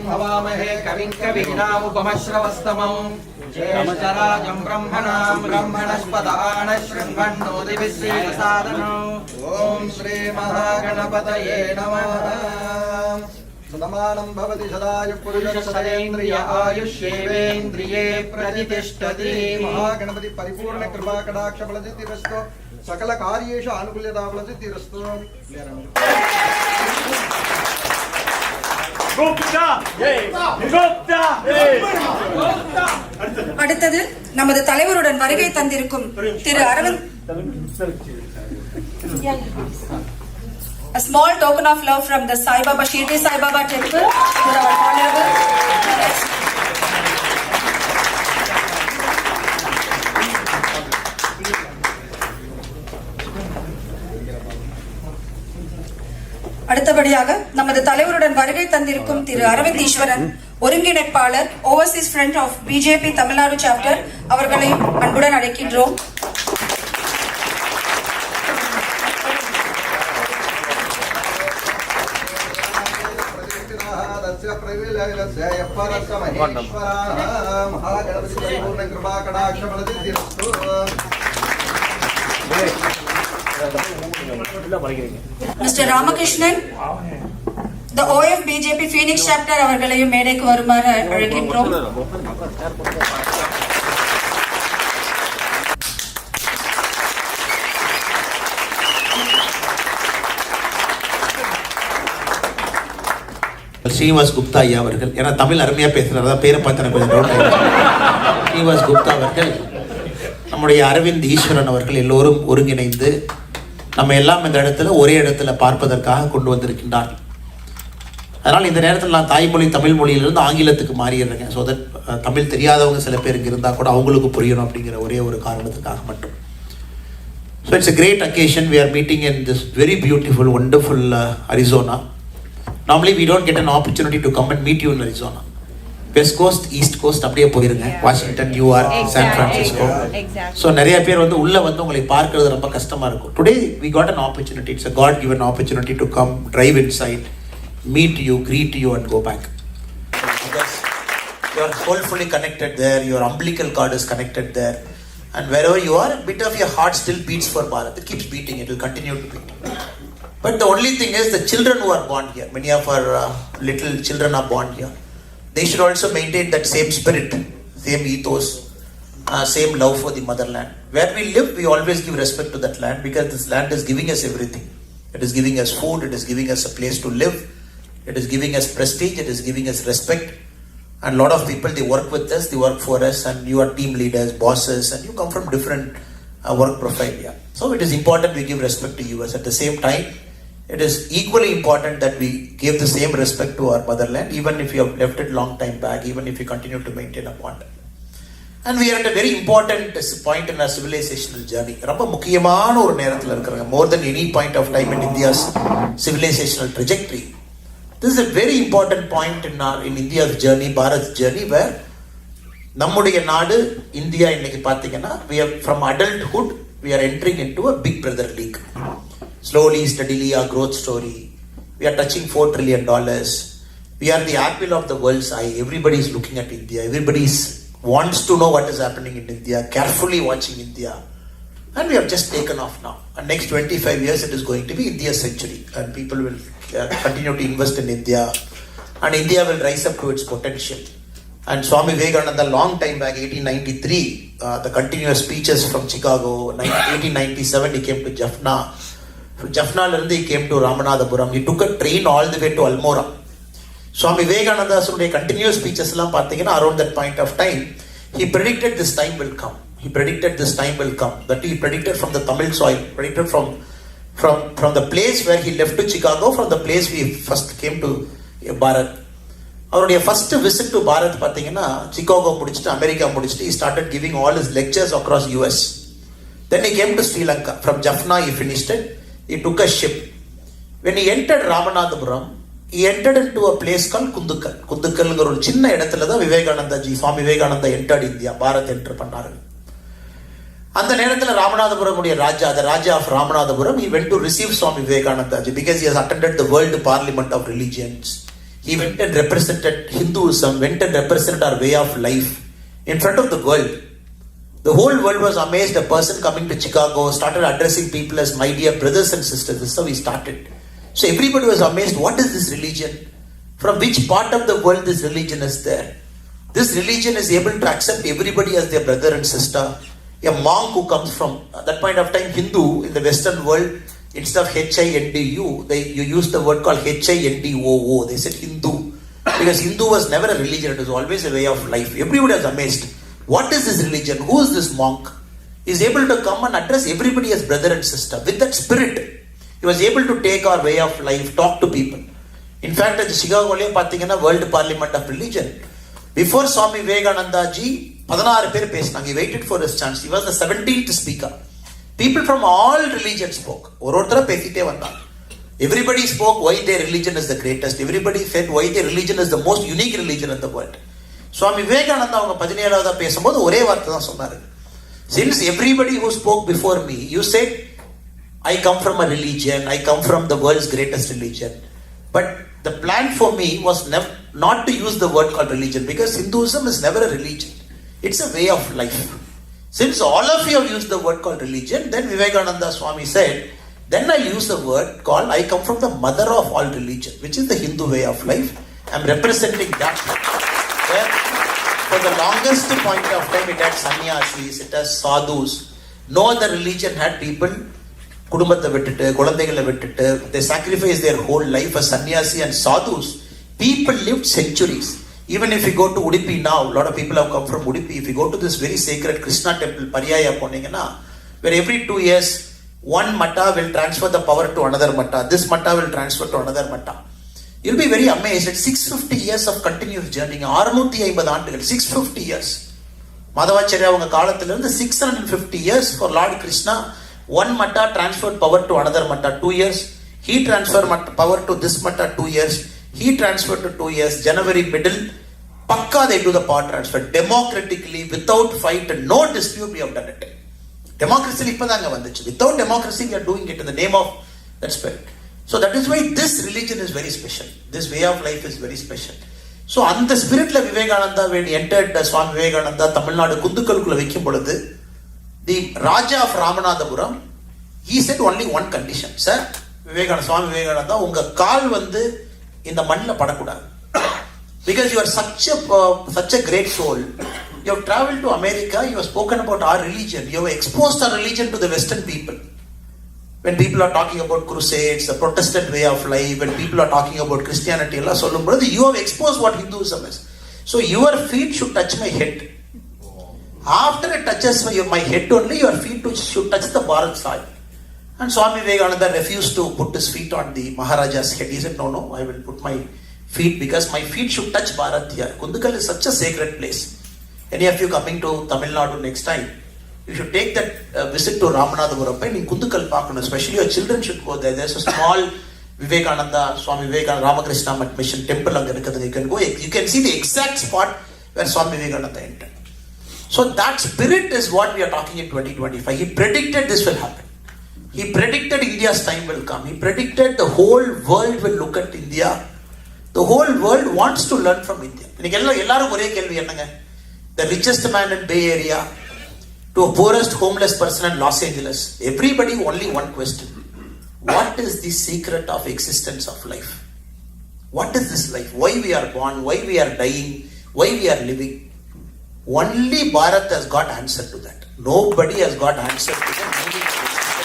हवामहे कविं कवीनामुपमश्रवस्तमं ज्येष्ठराजं ब्रह्मणस्पदान शृण्वन्नोतिभिश्रीप्रसादनम् ॐ श्री महागणपतये नमः। सदमानं भवति सदायुः पुरुषशतेन्द्रिय आयुष्येवेन्द्रिये प्रतिष्ठति। महागणपति परिपूर्ण कृपा कटाक्ष फलसिद्धिरस्तु सकल कार्येषु अनुकूल्यता फलसिद्धिरस्तु। அடுத்தது நமது தலைவருடன் வருகை தந்திருக்கும் திரு Aravind. A small token of love from the Sai Baba Shirdi Sai Baba temple to our honorable. அடுத்தபடியாக நமது தலைவருடன் வருகை தந்திருக்கும் திரு அரவிந்த் ஈஸ்வரன், ஒருங்கிணைப்பாளர், overseas friend of BJP Tamil Nadu chapter அவர்களையும் அன்புடன் அழைக்கின்றோம். Mr. Ramakrishnan, the OF BJP Phoenix chapter அவர்களையும் மேடைக்கு வருமாறு அழைக்கின்றோம். ஸ்ரீனிவாஸ் குப்தா ஐயா அவர்கள், ஏன்னா தமிழ் அருமையா பேசுறதா பேரை பார்த்து கொஞ்சம் டவுட். ஸ்ரீனிவாஸ் குப்தா அவர்கள், நம்முடைய அரவிந்த் ஈஸ்வரன் அவர்கள் எல்லோரும் ஒருங்கிணைந்து நம்ம எல்லாம் இந்த இடத்துல ஒரே இடத்துல பார்ப்பதற்காக கொண்டு வந்திருக்கின்றார். அதனால் இந்த நேரத்தில் நான் தாய்மொழி தமிழ் மொழியிலிருந்து ஆங்கிலத்துக்கு மாறிடுறேங்க. ஸோ தட் தமிழ் தெரியாதவங்க சில பேர் இங்கே இருந்தால் கூட அவங்களுக்கு புரியணும் அப்படிங்கிற ஒரே ஒரு காரணத்துக்காக மட்டும். So it's a great occasion. We are meeting in this very beautiful, wonderful Arizona. Normally we don't get an opportunity to come and meet you in Arizona. West Coast, East Coast அப்படியே போயிருங்க. Washington, New York, San Francisco. So நிறைய பேர் வந்து உள்ளே வந்து உங்களை பார்க்கறது ரொம்ப கஷ்டமாக இருக்கும். Today we got an opportunity. It's a God given opportunity to come, drive inside, meet you, greet you and go back. Because you are soulfully connected there, your umbilical cord is connected there, and wherever you are, a bit of your heart still beats for Bharat. It keeps beating, it will continue to beat. But the only thing is the children who are born here, many of our little children are born here. They should also maintain that same spirit, same ethos, same love for the motherland. Where we live, we always give respect to that land because this land is giving us everything. It is giving us food, it is giving us a place to live, it is giving us prestige, it is giving us respect. And a lot of people, they work with us, they work for us, and you are team leaders, bosses, and you come from different work profile. Yeah. So it is important we give respect to US. At the same time, it is equally important that we give the same respect to our motherland, even if you have left it long time back, even if you continue to maintain a bond. And we are at a very important point in our civilizational journey. ரொம்ப முக்கியமான ஒரு நேரத்தில் இருக்கிறாங்க. More than any point of time in India's civilizational trajectory. This is a very important point in India's journey, Bharat's journey, where நம்முடைய நாடு India இன்னைக்கு பார்த்தீங்கன்னா we are from adulthood we are entering into a big brother league. Slowly, steadily, our growth story. We are touching $4 trillion. We are the apple of the world's eye. Everybody is looking at India. Everybody wants to know what is happening in India, carefully watching India. And we have just taken off now. And next 25 years, it is going to be India's century. And people will continue to invest in India. And India will rise up to its potential. And Swami Vivekananda, long time back, 1893, the continuous speeches from Chicago. 1897, he came to Jaffna. From Jaffna, he came to Ramanathapuram. He took a train all the way to Almora. Swami Vivekananda's continuous speeches around that point of time, he predicted this time will come. He predicted this time will come. That he predicted from the Tamil soil, predicted from the place where he left to Chicago, from the place we first came to Bharat. அவருடைய first visit to Bharat பார்த்தீங்கன்னா Chicago முடிச்சுட்டு America முடிச்சுட்டு he started giving all his lectures across US. Then he came to Sri Lanka. From Jaffna he finished it. He took a ship. When he entered Ramanathapuram, he entered into a place called Kundukkal. Kundukalங்கிற ஒரு சின்ன இடத்துல தான் Swami Vivekananda entered India. Bharat enter பண்ணாரு. அந்த நேரத்தில் ராமநாதபுரமுடைய ராஜா, the Raja of Ramanathapuram, he went to receive Swami Vivekananda because he has attended the World Parliament of Religions. He went and represented Hinduism, went and represented our way of life in front of the world. The whole world was amazed. A person coming to Chicago started addressing people as my dear brothers and sisters. This is how he started. So everybody was amazed. What is this religion? From which part of the world this religion is there? This religion is able to accept everybody as their brother and sister. A monk who comes from, at that point of time, Hindu in the Western world, instead of Hindu, you use the word called Hindoo. They said Hindu. Because Hindu was never a religion, it was always a way of life. Everybody was amazed. What is this religion? Who is this monk? He is able to come and address everybody as brother and sister. With that spirit, he was able to take our way of life, talk to people. In fact, at the Chicago World Parliament of Religion, before Swami Vivekananda ji, 16 பேர் பேசினாங்க. He waited for his chance. He was the 17th speaker. People from all religions spoke. ஒருத்தர பேசிட்டே வந்தாங்க. Everybody spoke why their religion is the greatest. Everybody said why their religion is the most unique religion in the world. Swami Vivekananda அவங்க 17வது பேசும்போது ஒரே வார்த்தை தான் சொன்னாரு. Since everybody who spoke before me, you said, I come from a religion, I come from the world's greatest religion. But the plan for me was not to use the word called religion, because Hinduism is never a religion. It's a way of life. Since all of you have used the word called religion, then Vivekananda Swami said, then I use the word called, I come from the mother of all religion, which is the Hindu way of life. I'm representing that. Where for the longest point of time it had sannyasis, it has sadhus. No other religion had people, குடும்பத்தை விட்டுட்டு, குழந்தைகளை விட்டுட்டு, they sacrificed their whole life as sannyasi and sadhus. People lived centuries. Even if you go to Udupi now, a lot of people have come from Udupi. If you go to this very sacred Krishna temple, Pariyaya poningana, where every 2 years, one matta will transfer the power to another matta. This matta will transfer to another matta. You'll be very amazed at 650 years of continuous journey. 650 ஆண்டுகள், 650 years. Madhavacharya அவங்க காலத்திலிருந்து 650 years for Lord Krishna. One matta transferred power to another matta, 2 years. He transferred power to this matta, 2 years. He transferred to 2 years. January middle, pakka they do the power transfer. Democratically, without fight, no dispute, we have done it. Democracy இப்பதாங்க வந்துச்சு. Without democracy, we are doing it in the name of that spirit. So that is why this religion is very special. This way of life is very special. So அந்த spiritல Vivekananda when he entered Swami Vivekananda Tamil Nadu குந்துக்கலுக்குள்ள வைக்கும் பொழுது, the Raja of Ramanathapuram, he said only one condition. Sir, Swami Vivekananda, உங்க கால் வந்து இந்த மண்ணில் படக்கூடாது. Because you are such a great soul. You have traveled to America, you have spoken about our religion, you have exposed our religion to the Western people. When people are talking about crusades, the Protestant way of life, when people are talking about Christianity, you have exposed what Hinduism is. So your feet should touch my head. After it touches my head only, your feet should touch the Bharat soil. And Swami Vivekananda refused to put his feet on the Maharaja's head. He said, no, I will put my feet because my feet should touch Bharat here. Kundukal is such a sacred place. Any of you coming to Tamil Nadu next time, you should take that visit to Ramanathapuram in Kundukal Park, and especially your children should go there. There's a small Vivekananda, Swami Vivekananda, Ramakrishna Mission temple. You can go, you can see the exact spot where Swami Vivekananda entered. So that spirit is what we are talking in 2025. He predicted this will happen. He predicted India's time will come. He predicted the whole world will look at India. The whole world wants to learn from India. The richest man in Bay Area to a poorest homeless person in Los Angeles. Everybody only one question. What is the secret of existence of life? What is this life? Why we are born? Why we are dying? Why we are living? Only Bharat has got answer to that. Nobody has got answer to the meaning of existence.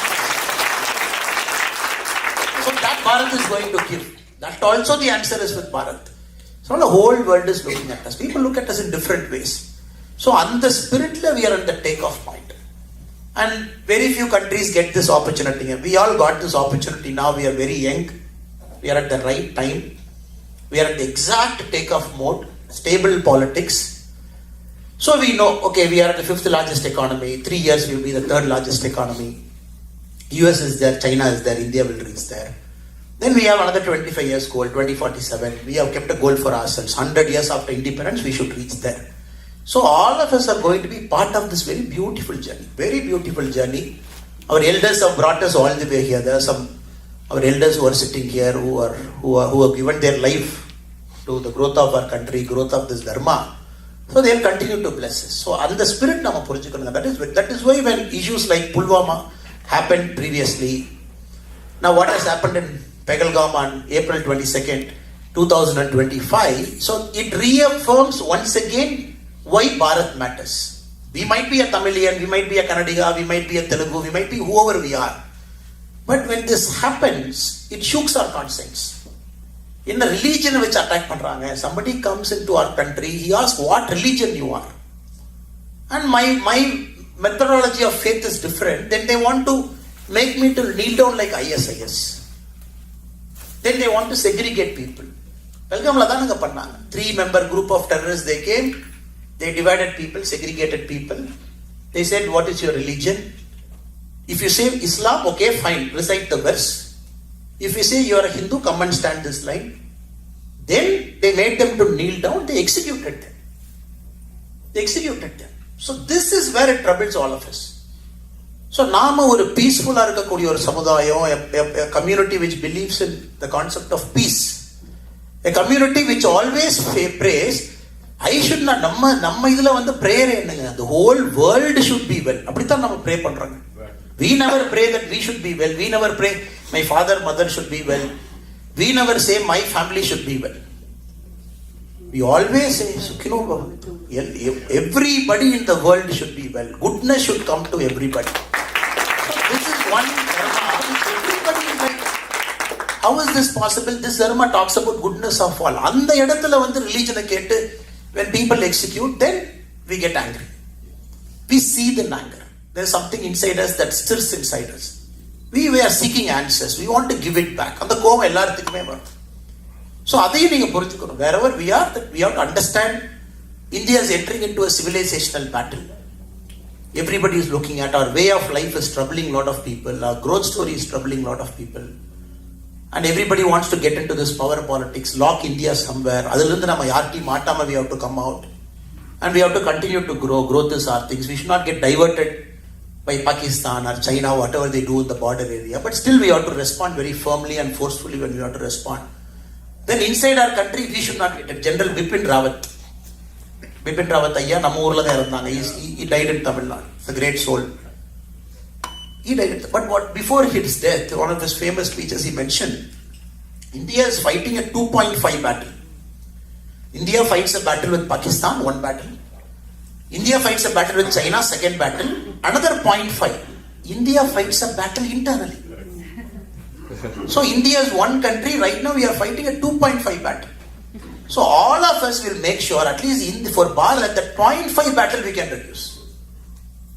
So that Bharat is going to give. That also the answer is with Bharat. So the whole world is looking at us. People look at us in different ways. So on the spirit we are at the takeoff point. And very few countries get this opportunity. We all got this opportunity now. We are very young. We are at the right time. We are at the exact takeoff mode. Stable politics. So we know, okay, we are at the 5th largest economy. 3 years we will be the 3rd largest economy. US is there, China is there, India will reach there. Then we have another 25 years goal, 2047. We have kept a goal for ourselves. 100 years after independence, we should reach there. So all of us are going to be part of this very beautiful journey. Very beautiful journey. Our elders have brought us all the way here. There are some our elders who are sitting here who have given their life to the growth of our country, growth of this dharma. So they'll continue to bless us. So and the spirit nama purinjikkonunga. That is why when issues like Pulwama happened previously, now what has happened in Pehalgam on April 22nd, 2025, so it reaffirms once again why Bharat matters. We might be a Tamilian, we might be a Kannadiga, we might be a Telugu, we might be whoever we are. But when this happens, it shooks our conscience. In the religion which attack pandranga, somebody comes into our country, he asks what religion you are. And my methodology of faith is different. Then they want to make me to kneel down like ISIS. Then they want to segregate people. Pelgamla dhananga pannanga. 3-member group of terrorists, they came, they divided people, segregated people. They said, what is your religion? If you say Islam, okay, fine, recite the verse. If you say you are a Hindu, come and stand this line. Then they made them to kneel down, they executed them. They executed them. So this is where it troubles all of us. So nama oru peaceful irukakuriya oru samudayam, a community which believes in the concept of peace. A community which always prays, I should not, namma idhula vandu prayer enunga, the whole world should be well. Appadithaan nama pray pandranga. We never pray that we should be well. We never pray my father, mother should be well. We never say my family should be well. We always say, Sukhino Bhavantu. Everybody in the world should be well. Goodness should come to everybody. So this is one dharma which everybody is like. How is this possible? This dharma talks about goodness of all. Andha edathula vandu religion kettu, when people execute, then we get angry. We see the anger. There is something inside us that stirs inside us. We are seeking answers. We want to give it back. And the kova ellarthukkume varum. So adhaiyu neenga purinjikonu. Wherever we are, that we have to understand India is entering into a civilizational battle. Everybody is looking at our way of life is troubling a lot of people. Our growth story is troubling a lot of people. And everybody wants to get into this power politics, lock India somewhere. Adilundu nama yarti maatama, we have to come out. And we have to continue to grow. Growth is our things. We should not get diverted by Pakistan or China, whatever they do in the border area. But still we have to respond very firmly and forcefully when we have to respond. Then inside our country, we should not get it. General Bipin Rawat. Bipin Rawat ayya, namma urla da irundanga. He died in Tamil Nadu. It's a great soul. He died. But before his death, one of his famous speeches he mentioned, India is fighting a 2.5 battle. India fights a battle with Pakistan, one battle. India fights a battle with China, second battle. Another 0.5. India fights a battle internally. So India is one country. Right now we are fighting a 2.5 battle. So all of us will make sure, at least for Bharat, that 0.5 battle we can reduce.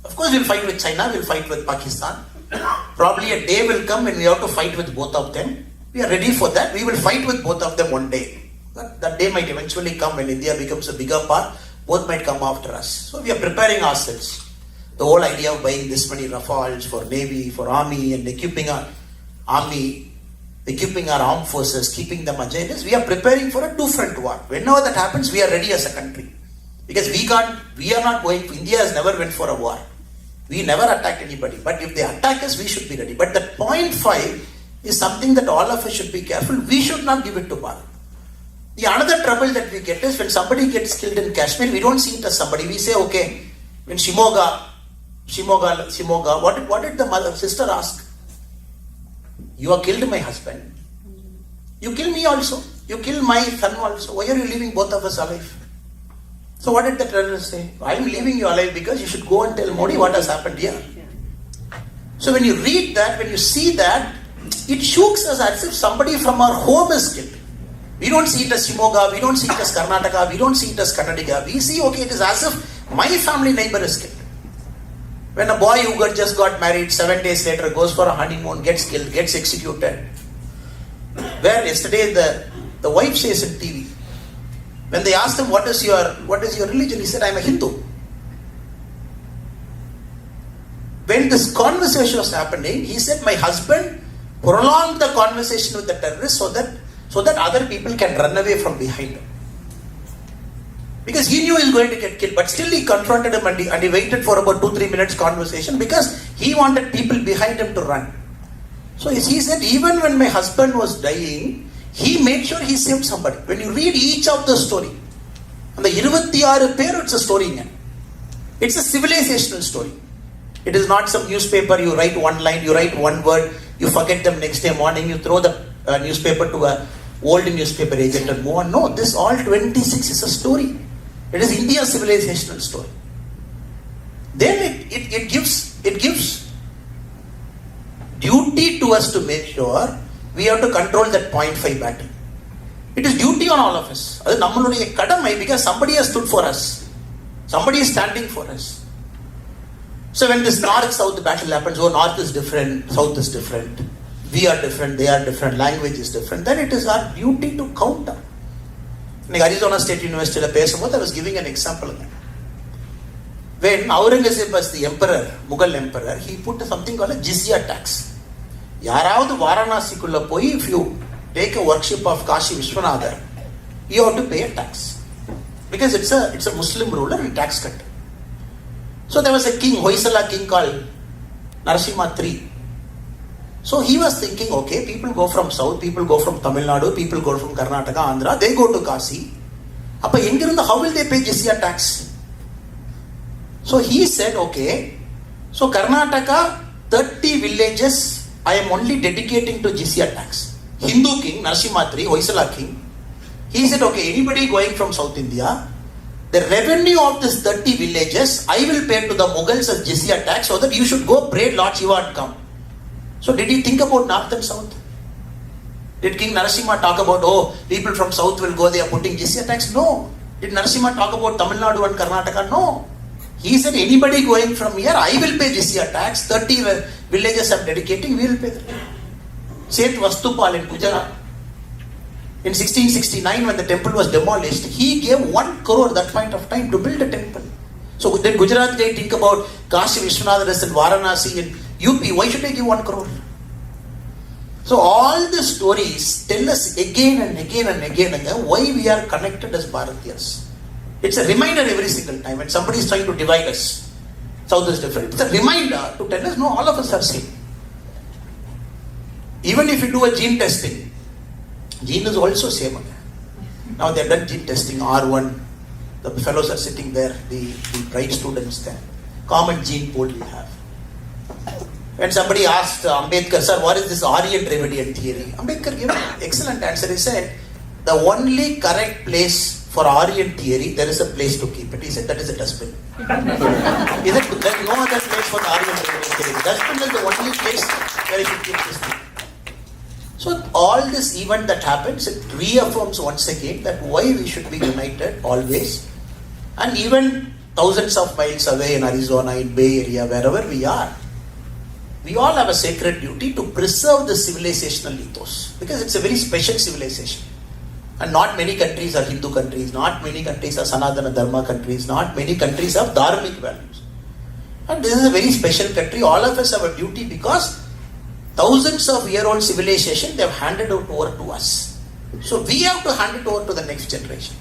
Of course we'll fight with China, we'll fight with Pakistan. Probably a day will come when we have to fight with both of them. We are ready for that. We will fight with both of them one day. That day might eventually come when India becomes a bigger part. Both might come after us. So we are preparing ourselves. The whole idea of buying this many Rafales for Navy, for Army, and equipping our Army, equipping our armed forces, keeping them agile, we are preparing for a two-front war. Whenever that happens, we are ready as a country. Because we are not going, India has never went for a war. We never attacked anybody. But if they attack us, we should be ready. But that 0.5 is something that all of us should be careful. We should not give it to Bharat. The another trouble that we get is when somebody gets killed in Kashmir, we don't see it as somebody. We say, okay, when Shimoga, what did the sister ask? You have killed my husband. You kill me also. You kill my son also. Why are you leaving both of us alive? So what did the terrorist say? I am leaving you alive because you should go and tell Modi what has happened here. So when you read that, when you see that, it shooks us as if somebody from our home is killed. We don't see it as Shimoga, we don't see it as Karnataka, we don't see it as Kannadiga. We see, okay, it is as if my family neighbor is killed. When a boy who just got married, 7 days later goes for a honeymoon, gets killed, gets executed. Where yesterday the wife says in TV, when they asked him, what is your religion? He said, I am a Hindu. When this conversation was happening, he said, my husband prolonged the conversation with the terrorists so that other people can run away from behind him. Because he knew he was going to get killed, but still he confronted him and he waited for about 2-3 minutes conversation because he wanted people behind him to run. So he said, even when my husband was dying, he made sure he saved somebody. When you read each of the story, and the 26 பேர், it's a story. It's a civilizational story. It is not some newspaper, you write one line, you write one word, you forget them next day morning, you throw the newspaper to a old newspaper agent and move on. No, this all 26 is a story. It is India's civilizational story. Then it gives duty to us to make sure we have to control that 0.5 battle. It is duty on all of us. அது நம்மளுடைய கடமை, because somebody has stood for us. Somebody is standing for us. So when this north-south battle happens, oh, north is different, south is different, we are different, they are different, language is different, then it is our duty to counter. In Arizona State University, I was giving an example. When Aurangzeb was the emperor, Mughal emperor, he put something called a jizya tax. யாராவது வாரணாசிக்குள்ள போய், if you take a worship of Kashi Vishwanatha, you have to pay a tax. Because it's a Muslim ruler, he tax cut. So there was a king, Hoysala king called Narasimha III. So he was thinking, okay, people go from south, people go from Tamil Nadu, people go from Karnataka, Andhra, they go to Kasi. Appa engirundha, how will they pay jizya tax? So he said, okay, so Karnataka, 30 villages, I am only dedicating to jizya tax. Hindu king, Narasimha III, Hoysala king, he said, okay, anybody going from South India, the revenue of this 30 villages, I will pay to the Mughals as jizya tax, so that you should go pray Lord Shiva and come. So did he think about north and south? Did King Narasimha talk about, oh, people from south will go, they are putting jizya tax? No. Did Narasimha talk about Tamil Nadu and Karnataka? No. He said, anybody going from here, I will pay jizya tax. 30 villages I am dedicating, we will pay that. Saint Vastupal in Gujarat, in 1669, when the temple was demolished, he gave 1 crore at that point of time to build a temple. So did Gujarat guy think about Kashi Vishwanath and Varanasi and UP? Why should I give 1 crore? So all the stories tell us again and again and again why we are connected as Bharatiyas. It's a reminder every single time when somebody is trying to divide us. South is different. It's a reminder to tell us, no, all of us are same. Even if you do a gene testing, gene is also same again. Now they have done gene testing, R1, the fellows are sitting there, the bright students there. Common gene pool we have. When somebody asked Ambedkar, sir, what is this Aryan Dravidian theory? Ambedkar gave an excellent answer. He said, the only correct place for Aryan theory, there is a place to keep it. He said, that is a dustbin. He said, there is no other place for the Aryan Dravidian theory. Dustbin is the only place where you should keep this thing. So all this event that happens, it reaffirms once again that why we should be united always. And even thousands of miles away in Arizona, in Bay Area, wherever we are, we all have a sacred duty to preserve the civilizational ethos. Because it's a very special civilization. And not many countries are Hindu countries, not many countries are Sanatana Dharma countries, not many countries have dharmic values. And this is a very special country. All of us have a duty because thousands of year-old civilization, they have handed it over to us. So we have to hand it over to the next generation.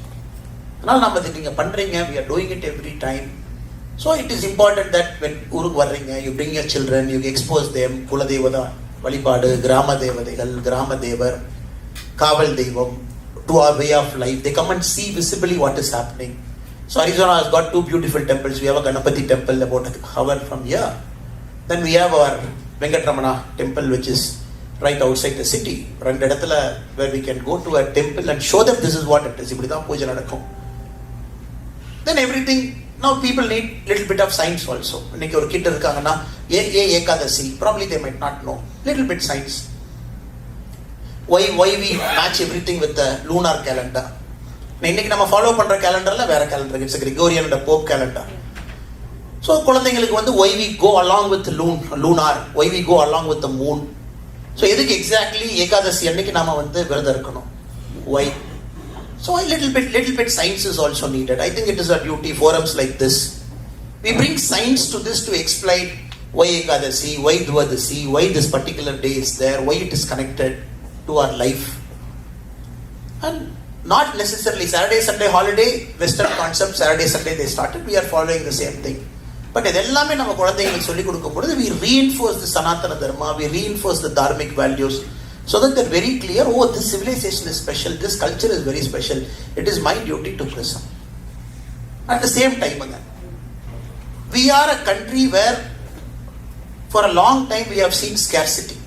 Now we are doing it every time. So it is important that when you bring your children, you expose them, Kula Devada, Valipadu, Grama Devadigal, Grama Devar, Kaval Devam, to our way of life. They come and see visibly what is happening. So Arizona has got 2 beautiful temples. We have a Ganapati temple about an hour from here. Then we have our Venkatramana temple, which is right outside the city. Where we can go to a temple and show them this is what it is. Then everything, now people need little bit of science also. When you kid Ekadasi, probably they might not know. Little bit science. Why we match everything with the lunar calendar. இன்னைக்கு நம்ம follow பண்ற கேலண்டர்ல வேற calendar, it's Gregorian and pope calendar. So குழந்தைங்களுக்கு வந்து why we go along with lunar, why we go along with the moon. So எதுக்கு exactly Ekadashi அன்னைக்கு நாம வந்து விரதம் இருக்கணும், why? So a little bit science is also needed. I think it is our duty, forums like this. We bring science to this to explain why Ekadasi, why Dwadasi, why this particular day is there, why it is connected to our life. And not necessarily Saturday, Sunday holiday, Western concept, Saturday, Sunday they started, we are following the same thing. But இதெல்லாமே நம்ம குழந்தைகளுக்கு சொல்லிக் கொடுக்கும் பொழுது we reinforce the Sanatana Dharma, we reinforce the dharmic values. So that they're very clear, oh, this civilization is special, this culture is very special, it is my duty to preserve. At the same time again, we are a country where for a long time we have seen scarcity.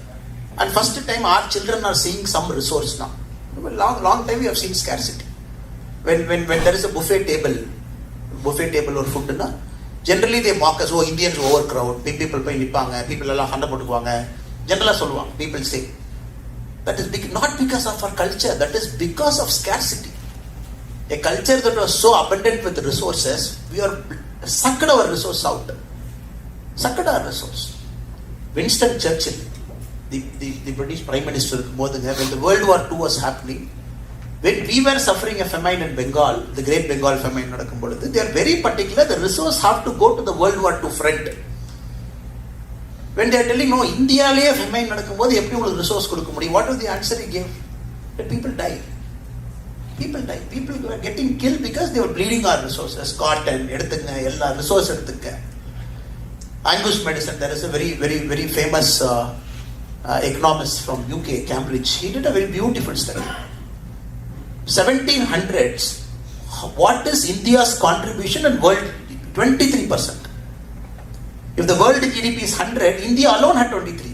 And first time our children are seeing some resource now. Long time we have seen scarcity. When there is a buffet table or food, generally they mock us, oh, Indians overcrowd, people pay nipanga, people alla handa potukuvaanga. Generally solluvaanga, people say. That is not because of our culture, that is because of scarcity. A culture that was so abundant with resources, we are sucked our resource out. Sucked our resource. Winston Churchill, the British Prime Minister, when the World War II was happening, when we were suffering a famine in Bengal, the Great Bengal famine, they are very particular, the resource have to go to the World War II front. When they are telling, no, India le famine nadakumbodhu eppadi ungalku resource kodukka mudiyum, what was the answer he gave? That people die. People were getting killed because they were bleeding our resources. Cotton, eduthuka, ella resource eduthuka. Angus Maddison, there is a very, very, very famous economist from UK, Cambridge. He did a very beautiful study. 1700s, what is India's contribution in world? 23%. If the world GDP is 100, India alone had 23.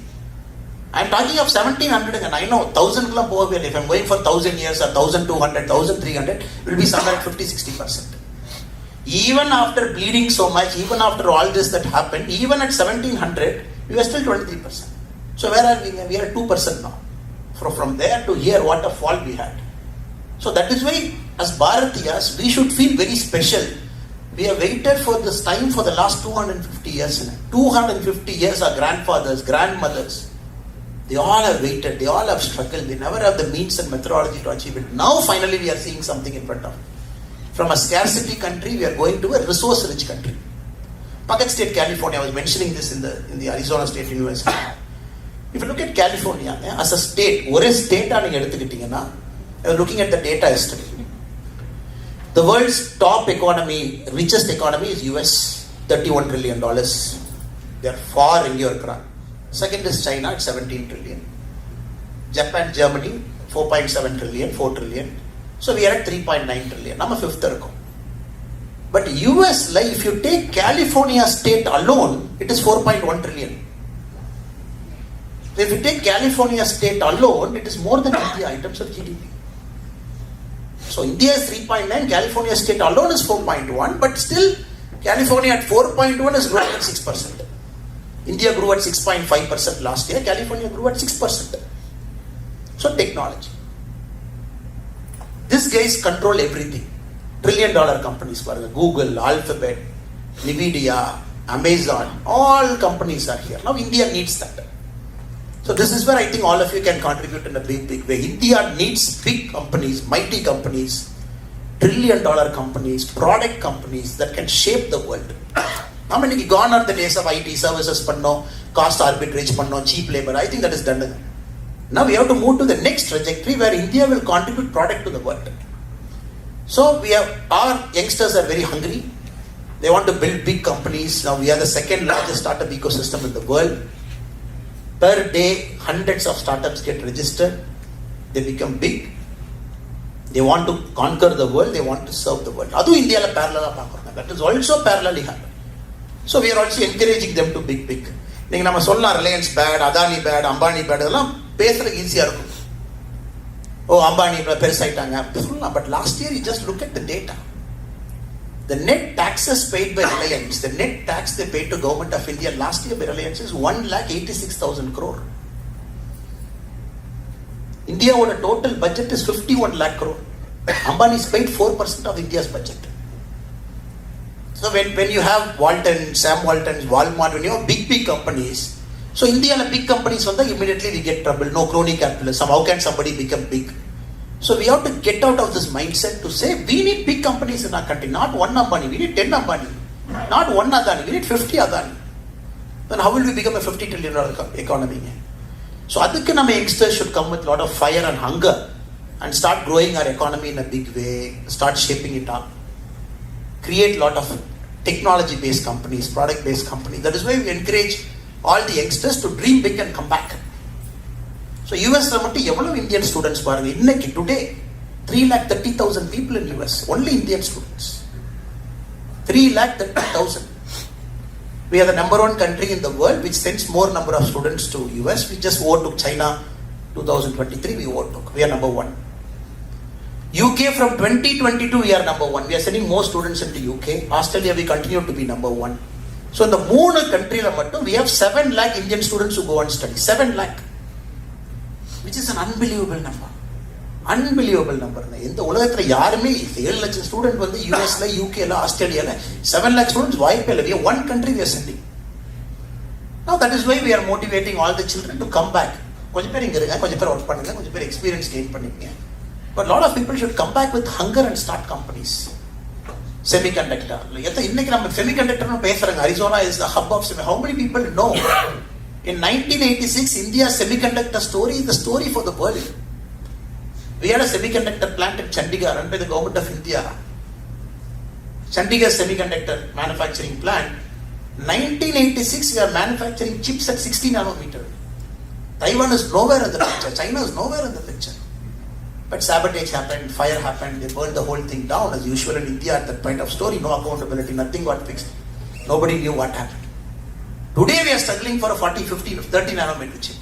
I am talking of 1700 and I know 1000 club over. If I am going for 1000 years or 1200, 1300, it will be somewhere at 50-60%. Even after bleeding so much, even after all this that happened, even at 1700, we were still 23%. So where are we? We are at 2% now. From there to here, what a fall we had. So that is why, as Bharatiyas, we should feel very special. We have waited for this time for the last 250 years. 250 years, our grandfathers, grandmothers, they all have waited, they all have struggled, they never have the means and methodology to achieve it. Now finally we are seeing something in front of us. From a scarcity country, we are going to a resource-rich country. Puckett State, California, I was mentioning this in the Arizona State University. If you look at California, as a state, one state, I was looking at the data yesterday. The world's top economy, richest economy is US, $31 trillion. They are far in your crowd. Second is China at 17 trillion. Japan, Germany, 4.7 trillion, 4 trillion. So we are at 3.9 trillion. I'm a fifth. But US, like if you take California state alone, it is 4.1 trillion. If you take California state alone, it is more than India in terms of GDP. So India is 3.9, California state alone is 4.1, but still California at 4.1 is growing at 6%. India grew at 6.5% last year, California grew at 6%. So technology. These guys control everything. $1 trillion companies, Google, Alphabet, Nvidia, Amazon, all companies are here. Now India needs that. So this is where I think all of you can contribute in a big, big way. India needs big companies, mighty companies, $1 trillion companies, product companies that can shape the world. How many gone are the days of IT services, cost arbitrage, cheap labor? I think that is done. Now we have to move to the next trajectory where India will contribute product to the world. So our youngsters are very hungry. They want to build big companies. Now we are the second largest startup ecosystem in the world. Per day, hundreds of startups get registered. They become big. They want to conquer the world. They want to serve the world. Adu India la parallel. That is also parallelly happening. So we are also encouraging them to big. Neenga nama solla Reliance bad, Adani bad, Ambani bad, adella pesra easy ah irukum. Oh, Ambani perusaitanga. But last year you just look at the data. The net taxes paid by Reliance, the net tax they paid to Government of India last year by Reliance is 1,86,000 crore. India on a total budget is 51 lakh crore. Ambani is paid 4% of India's budget. So when you have Walton, Sam Walton's, Walmart, when you have big companies, so India big companies immediately we get trouble. No crony capitalism. How can somebody become big? So we have to get out of this mindset to say we need big companies in our country, not one Ambani, we need 10 Ambani, not one Adani, we need 50 Adani. Then how will we become a $50 trillion economy? So adukku nama youngsters should come with a lot of fire and hunger and start growing our economy in a big way, start shaping it up, create a lot of technology-based companies, product-based companies. That is why we encourage all the youngsters to dream big and come back. So யூஎஸ்ல மட்டும் எவ்வளவு Indian students பாருங்க. இன்னைக்கு today 3,30,000 people in US, only Indian students. 3,30,000. We are the number one country in the world which sends more number of students to US. We just overtook China 2023. We overtook. We are number one. UK from 2022 we are number one. We are sending more students into UK. Australia we continue to be number one. So in the மூணு countryல மட்டும் we have 7 lakh Indian students who go and study. 7 lakh. Which is an unbelievable number. Unbelievable number. இந்த உலகத்துல யாருமே 7 லட்சம் student வந்து யூஎஸ்ல, யூகேல, ஆஸ்திரேலியால 7 lakh students வாய்ப்பே இல்லை. We have one country we are sending. Now that is why we are motivating all the children to come back. கொஞ்சம் பேர் இங்க இருங்க, கொஞ்சம் பேர் ஒர்க் பண்ணுங்க, கொஞ்சம் பேர் எக்ஸ்பீரியன்ஸ் கெயின் பண்ணிக்கங்க. But lot of people should come back with hunger and start companies. Semiconductor. இன்னைக்கு நம்ம semiconductor பேசுறாங்க. Arizona is the hub of semiconductor. How many people know? In 1986, India's semiconductor story is the story for the world. We had a semiconductor plant in Chandigarh run by the government of India. Chandigarh semiconductor manufacturing plant. 1986, we are manufacturing chips at 60 nanometer. Taiwan is nowhere in the picture. China is nowhere in the picture. But sabotage happened, fire happened, they burned the whole thing down as usual in India at that point of story. No accountability, nothing got fixed. Nobody knew what happened. Today we are struggling for a 40, 50, 30 nanometer chip.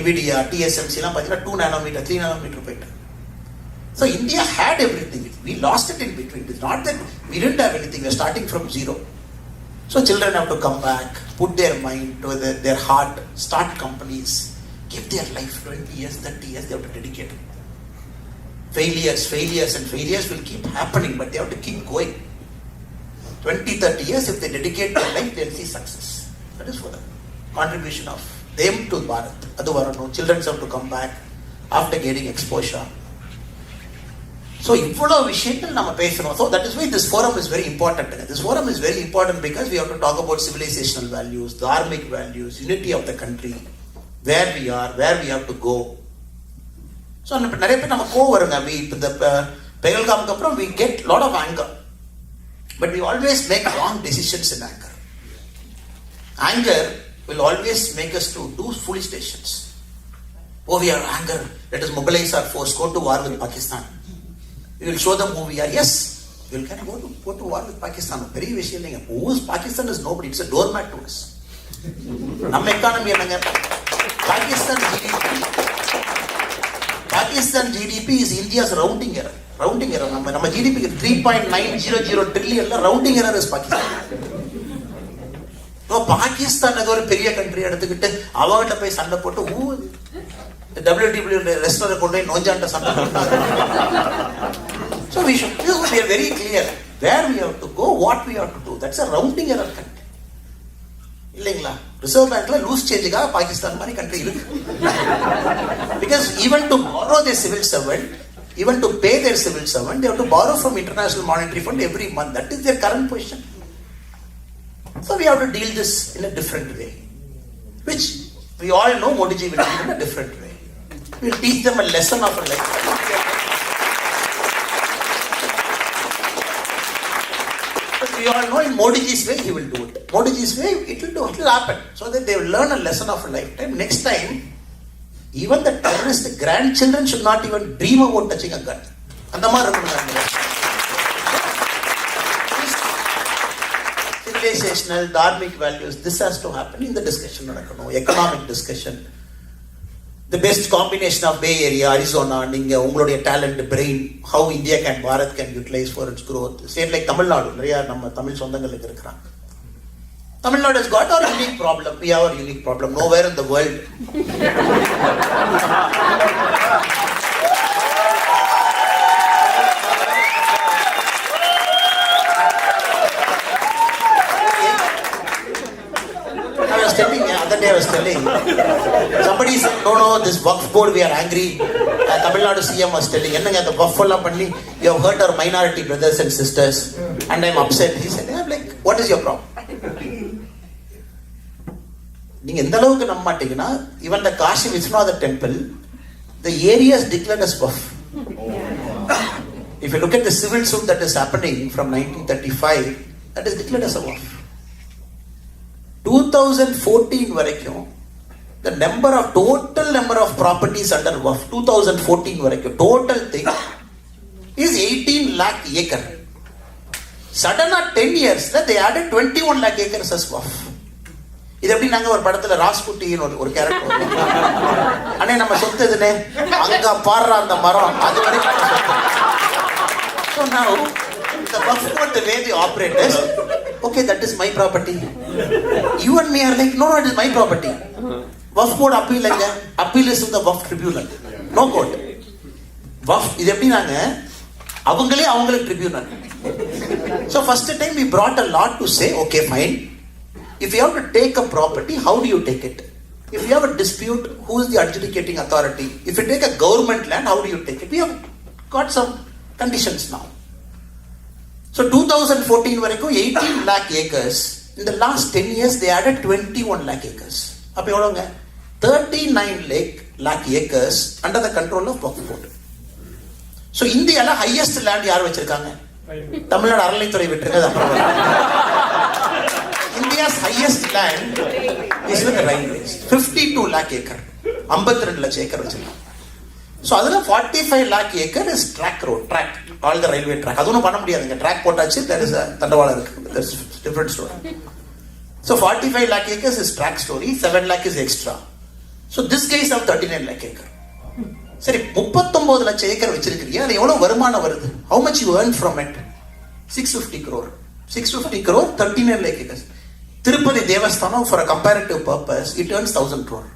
NVIDIA, TSMC, 2 nanometer, 3 nanometer போயிட்டு. So India had everything. We lost it in between. It's not that we didn't have anything. We are starting from zero. So children have to come back, put their mind to their heart, start companies, give their life 20 years, 30 years, they have to dedicate it. Failures will keep happening, but they have to keep going. 20, 30 years, if they dedicate their life, they'll see success. That is for the contribution of them to Bharat. Adu varano, children have to come back after getting exposure. So, இவ்வளவு விஷயங்கள் நம்ம பேசணும். So, that is why this forum is very important. This forum is very important because we have to talk about civilizational values, dharmic values, unity of the country, where we are, where we have to go. So, நிறைய பேர் நம்ம கோவம் வருங்க. இந்த பெகல்காமுக்கு அப்புறம் we get lot of anger. But we always make wrong decisions in anger. Anger will always make us to do foolish decisions. Oh, we are anger. Let us mobilize our force. Go to war with Pakistan. We will show them who we are. Yes, we will go to war with Pakistan. Very விஷயம் இல்லைங்க. Who is Pakistan is nobody. It's a doormat to us. நம்ம economy என்னங்க? Pakistan GDP is India's rounding error. Rounding error. நம்ம GDP 3.900 trillion rounding error is Pakistan. Pakistan ஏதோ ஒரு பெரிய country எடுத்துக்கிட்டு அவங்ககிட்ட போய் சண்டை போட்டு WTW ரெஸ்டாரண்ட் கொண்டு போய் நோஞ்சாண்ட சண்டை போட்டாங்க. So we are very clear where we have to go, what we have to do. That's a rounding error country. இல்லைங்களா? ரிசர்வ் பேங்க்ல லூஸ் சேஞ்சுக்காக பாகிஸ்தான் மாதிரி கண்ட்ரி இருக்கு. Because even to borrow their civil servant, even to pay their civil servant, they have to borrow from International Monetary Fund every month. That is their current position. So we have to deal this in a different way, which we all know Modi ji will deal in a different way. We will teach them a lesson of a lifetime. But we all know in Modi ji's way he will do it. Modi ji's way it will happen, so that they will learn a lesson of a lifetime. Next time, even the terrorist grandchildren should not even dream about touching a gun. அந்த மாதிரி இருக்கணும். Civilizational, dharmic values, this has to happen in the discussion. Economic discussion. The best combination of Bay Area, Arizona, நீங்க உங்களுடைய talent, brain, how India can, Bharat can utilize for its growth. Same like Tamil Nadu, நிறைய நம்ம தமிழ் சொந்தங்களுக்கு இருக்கிறாங்க. Tamil Nadu has got our unique problem. We have our unique problem. Nowhere in the world. I was telling somebody said no this Waqf board we are angry. Tamil Nadu CM was telling என்னங்க அந்த Waqf எல்லாம் பண்ணி you have hurt our minority brothers and sisters and I'm upset. He said I'm like what is your problem? நீங்க எந்த அளவுக்கு நம்ப மாட்டீங்கன்னா even the Kashi Vishwanath temple the area is declared as Waqf. If you look at the civil suit that is happening from 1935 that is declared as a Waqf. 2014 வரைக்கும் the total number of properties under WAF 2014 வரைக்கும் total thing is 18 lakh acre. Suddenly 10 years they added 21 lakh acres as WAF. இது எப்படி நாங்க ஒரு படத்துல ராஸ்குட்டின்னு ஒரு character அண்ணே நம்ம சொத்து எதுனே அங்க பாடுற அந்த மரம் அது வரைக்கும். So now the WAF board, the way they operate is, okay, that is my property. You and me are like, no, it is my property. WAF board appeal is to the WAF tribunal. No court. WAF இது எப்படி நாங்க அவங்களுக்கு tribunal. So first time we brought a law to say, okay, fine. If you have to take a property, how do you take it? If you have a dispute, who is the adjudicating authority? If you take a government land, how do you take it? We have got some conditions now. So 2014 வரைக்கும் 18 lakh acres. In the last 10 years, they added 21 lakh acres. அப்ப எவ்வளவுங்க? 39 lakh acres under the control of Waqf Board. So இந்தியால highest land யார் வச்சிருக்காங்க? தமிழ்நாடு அறநிலைத்துறை விட்டுருங்க. India's highest land is with the railways. 52 lakh acre. 52 lakh acre வச்சிருக்காங்க. So அதுல 45 lakh acre is track road, all the railway track. அது ஒன்றும் பண்ண முடியாதுங்க. ட்ராக் போட்டாச்சு, there is a தண்டவாளம் இருக்கு. There's different story. So 45 lakh acres is track story, 7 lakh is extra. So this guys have 39 lakh acre. சரி 39 லட்சம் acre வச்சிருக்கீங்க, அது எவ்வளவு வருமானம் வருது? How much you earn from it? 650 crore. 650 crore, 39 lakh acres. Tirupati Devasthanam, for a comparative purpose, it earns 1000 crore.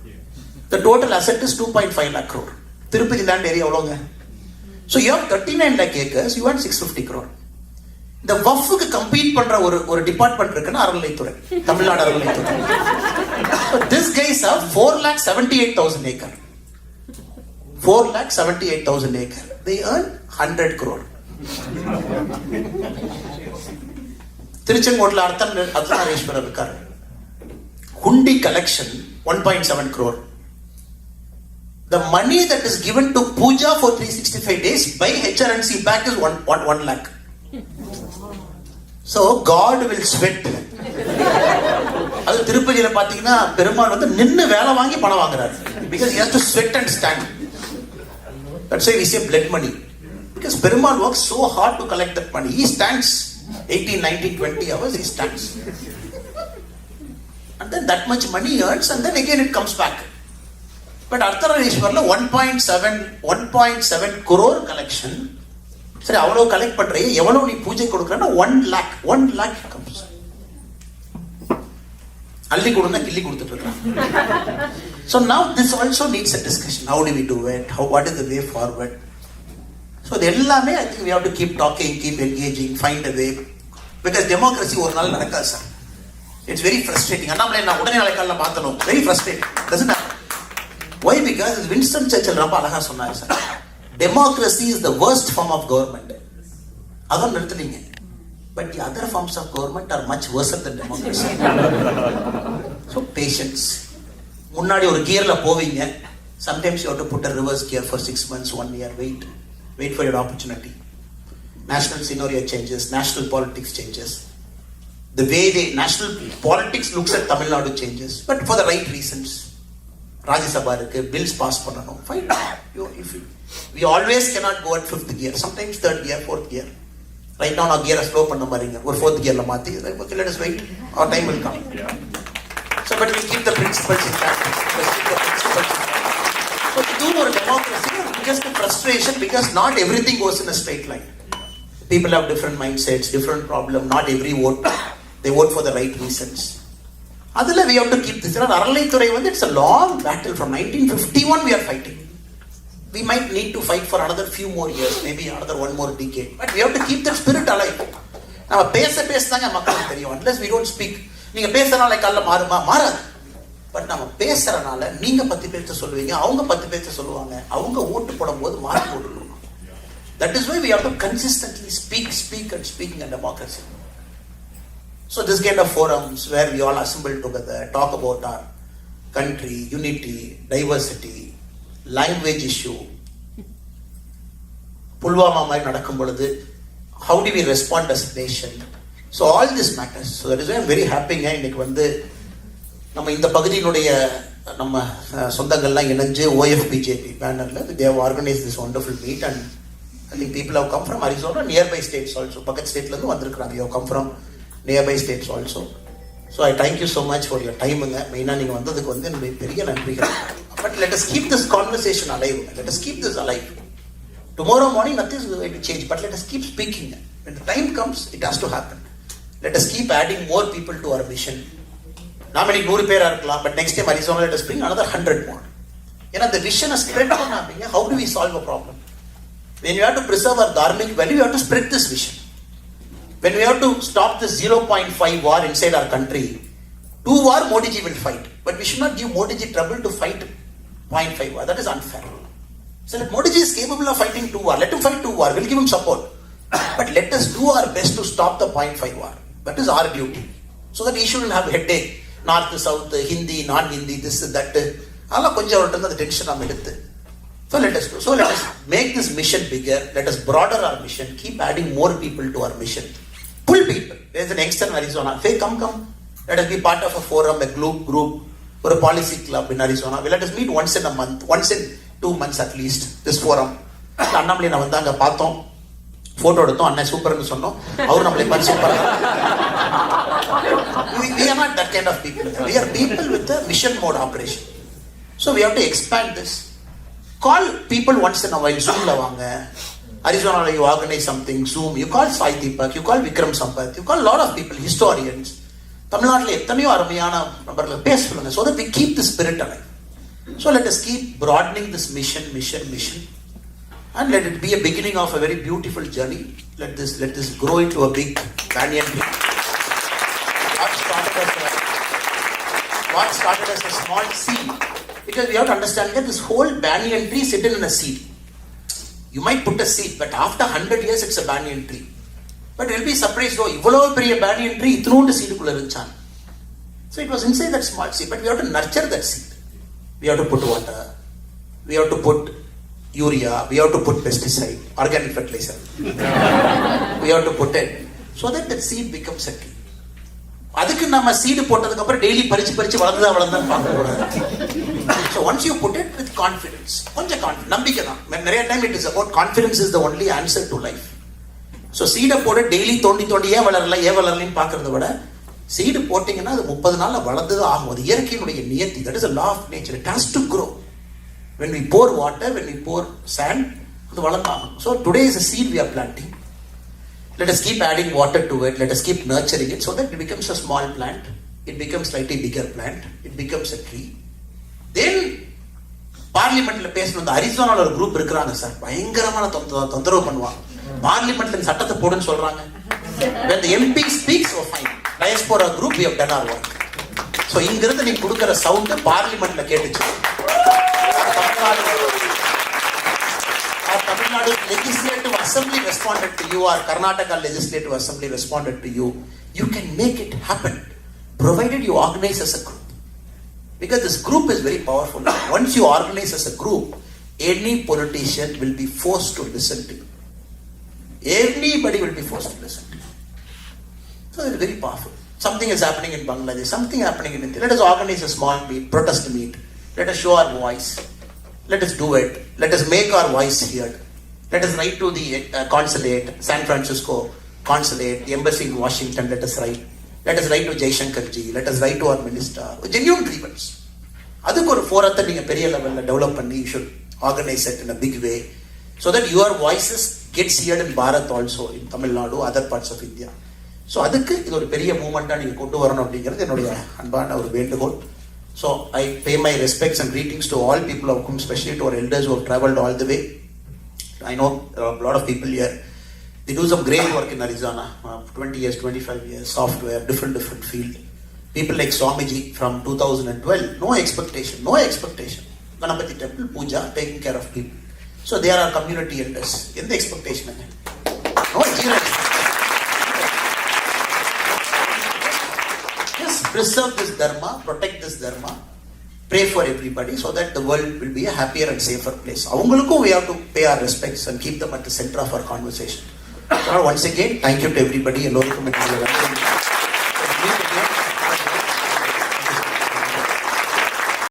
The total asset is 2.5 lakh crore. Tirupati land area எவ்வளவுங்க? So you have 39 lakh acres, you earn 650 crore. இந்த வஃப்க்கு compete பண்ற ஒரு department இருக்குன்னா அறநிலைத்துறை, தமிழ்நாடு அறநிலைத்துறை. So this guys have 4,78,000 acre. 4,78,000 acre. They earn 100 crore. திருச்செங்கோட்ல Ardhanareeswarar இருக்காரு. Hundi collection 1.7 crore. The money that is given to puja for 365 days by HRNC back is 1 lakh. So God will sweat. அது திருப்பதியில பாத்தீங்கன்னா பெருமாள் வந்து நின்னு வேலை வாங்கி பணம் வாங்குறாரு. Because he has to sweat and stand. That's why we say blood money. Because Perumal works so hard to collect that money. He stands 18, 19, 20 hours, he stands. And then that much money he earns and then again it comes back. But Arthanarishwarla 1.7 crore collection. சரி அவ்வளவு collect பண்றீங்க, எவ்வளவு நீ பூஜை கொடுக்கறன்னா 1 lakh comes. அள்ளி கொடுனா கிள்ளி கொடுத்துட்டு இருக்கான். So now this also needs a discussion. How do we do it? What is the way forward? So the எல்லாமே I think we have to keep talking, keep engaging, find a way. Because democracy ஒரு நாள் நடக்காது sir. It's very frustrating. Annamalai நான் உடனே நாளைக்கால மாத்தணும். Very frustrating. Doesn't happen. Why? Because Winston Churchill ரொம்ப அழகா சொன்னாரு sir. Democracy is the worst form of government. அதான் நிறுத்துறீங்க. But the other forms of government are much worse than democracy. So patience. முன்னாடி ஒரு கியர்ல போவீங்க. Sometimes you have to put a reverse gear for 6 months, 1 year. Wait for your opportunity. National scenario changes. National politics changes. The way national politics looks at Tamil Nadu changes. But for the right reasons. Rajya Sabha இருக்கு, bills pass பண்ணணும். Fine. We always cannot go at 5th gear. Sometimes 3rd gear, 4th gear. Right now நான் gear slow பண்ண மாதிரிங்க. ஒரு 4th gearல மாத்தி, okay, let us wait. Our time will come. So but we keep the principles intact. So to do more democracy, just the frustration because not everything goes in a straight line. People have different mindsets, different problems. Not every vote, they vote for the right reasons. Adala we have to keep this. Aralai வந்து it's a long battle. From 1951 we are fighting. We might need to fight for another few more years, maybe another 1 more decade. But we have to keep that spirit alive. நம்ம பேசதாங்க மக்களுக்கு தெரியும். Unless we don't speak. நீங்க பேசறனால கால்ல மாறாது. But நம்ம பேசறனால நீங்க 10 பேர்ட்ட சொல்லுவீங்க, அவங்க 10 பேர்ட்ட சொல்லுவாங்க. அவங்க ஓட்டு போடும்போது மார்க் போடுவாங்க. That is why we have to consistently speak and speak in a democracy. So this kind of forums where we all assemble together, talk about our country, unity, diversity, language issue. Pulwama மாதிரி நடக்கும் பொழுது how do we respond as a nation? So all this matters. So that is why I'm very happy இன்னைக்கு வந்து நம்ம இந்த பகுதியினுடைய நம்ம சொந்தங்கள்லாம் இணைஞ்சு OFBJP பேனரில் they have organized this wonderful meet and I think people have come from Arizona, nearby states also. பக்கத்து ஸ்டேட்லேருந்து வந்திருக்கிறாங்க. You have come from nearby states also. So I thank you so much for your டைமுங்க. மெயினாக நீங்கள் வந்ததுக்கு வந்து என்னுடைய பெரிய நன்றிகள். But let us keep this conversation alive. Let us keep this alive. Tomorrow morning nothing is going to change, but let us keep speaking. When the time comes, it has to happen. Let us keep adding more people to our mission. நாம இன்னைக்கு 100 பேரா இருக்கலாம், but next time Arizona let us bring another 100 more. ஏன்னா the vision is spread பண்ணாதீங்க. How do we solve a problem? When you have to preserve our dharmic value, you have to spread this vision. When we have to stop this 0.5 war inside our country, 2 war Modi ji will fight, but we should not give Modi ji trouble to fight 0.5 war. That is unfair. So let Modi ji is capable of fighting 2 war. Let him fight 2 war. We'll give him support. But let us do our best to stop the 0.5 war. That is our duty. So that he shouldn't have headache. North, South, Hindi, non-Hindi, this, that. Allah konja ortanda the tension am eduthu. So let us do. So let us make this mission bigger. Let us broaden our mission. Keep adding more people to our mission. Pull people. There is an youngster in Arizona. Hey, come. Let us be part of a forum, a group, or a policy club in Arizona. Let us meet once in a month, once in 2 months at least. This forum. Annamalai நான் வந்தாங்க பார்த்தோம், photo எடுத்தோம், அண்ணன் சூப்பர்னு சொன்னோம், அவர் நம்மளை பார்த்து super. We are not that kind of people. We are people with a mission mode operation. So we have to expand this. Call people once in a while. Zoomல வாங்க. Arizona you organize something, Zoom. You call Sai Deepak, you call Vikram Sampath, you call a lot of people, historians. தமிழ்நாட்டில் எத்தனையோ அருமையான நபர்கள் பேச சொல்லுங்க. So that we keep the spirit alive. So let us keep broadening this mission. And let it be a beginning of a very beautiful journey. Let this grow into a big banyan tree. What started as a small seed. Because we have to understand that this whole banyan tree is hidden in a seed. You might put a seed, but after 100 years it's a banyan tree. But you'll be surprised, oh, இவ்வளவு பெரிய banyan tree இத்தனோண்டு சீடுக்குள்ள இருந்துச்சான். So it was inside that small seed, but we have to nurture that seed. We have to put water. We have to put urea. We have to put pesticide, organic fertilizer. We have to put it so that seed becomes a tree. அதுக்கு நம்ம seed போட்டதுக்கு அப்புறம் daily பறிச்சு வளர்ந்தான்னு பார்க்க கூடாது. So once you put it with confidence, கொஞ்சம் confidence, நம்பிக்கை தான். நிறைய time it is about confidence is the only answer to life. So சீடை போட டெய்லி தோண்டி ஏன் வளரலன்னு பார்க்கறத விட சீடு போட்டீங்கன்னா அது 30 நாள்ல வளர்ந்தது ஆகும். அது இயற்கையினுடைய நியதி. That is a law of nature. It has to grow. When we pour water, when we pour sand, அது வளர்ந்தாகும். So today is a seed we are planting. Let us keep adding water to it. Let us keep nurturing it so that it becomes a small plant. It becomes slightly bigger plant. It becomes a tree. Then பார்லிமெண்ட்ல பேசணும். இந்த அரிசோனால ஒரு group இருக்கிறாங்க sir, பயங்கரமான தொந்தரவு பண்ணுவாங்க. பார்லிமெண்ட்ல சட்டத்தை போடுன்னு சொல்றாங்க. When the MP speaks, so fine. Diaspora group, we have done our work. So இங்கிருந்து நீ கொடுக்கிற சவுண்ட் பார்லிமெண்ட்ல கேட்டுச்சு. Tamil Nadu Legislative Assembly responded to you, or Karnataka Legislative Assembly responded to you. You can make it happen, provided you organize as a group. Because this group is very powerful. Once you organize as a group, any politician will be forced to listen to you. Anybody will be forced to listen to you. So it's very powerful. Something is happening in Bangladesh, something happening in India. Let us organize a small meet, protest meet. Let us show our voice. Let us do it. Let us make our voice heard. Let us write to the consulate, San Francisco consulate, the embassy in Washington. Let us write. Let us write to Jaishankar ji. Let us write to our minister. Genuine grievance. அதுக்கு ஒரு ஃபோரத்தை நீங்கள் பெரிய லெவலில் develop பண்ணி you should organize it in a big way so that your voices gets heard in Bharat also, in Tamil Nadu, other parts of India. So அதுக்கு இது ஒரு பெரிய மூமெண்ட்டாக நீங்கள் கொண்டு வரணும் அப்படிங்கிறது என்னுடைய அன்பான ஒரு வேண்டுகோள். So I pay my respects and greetings to all people of whom, especially to our elders who have traveled all the way. I know there are a lot of people here. They do some great work in Arizona, 20 years, 25 years, software, different field. People like Swamiji from 2012, no expectation. Ganapati temple, puja, taking care of people. So they are our community elders. In the expectation, no zero expectation. Preserve this dharma, protect this dharma, pray for everybody so that the world will be a happier and safer place. Avungalukku we have to pay our respects and keep them at the center of our conversation. So once again, thank you to everybody. Elorukum.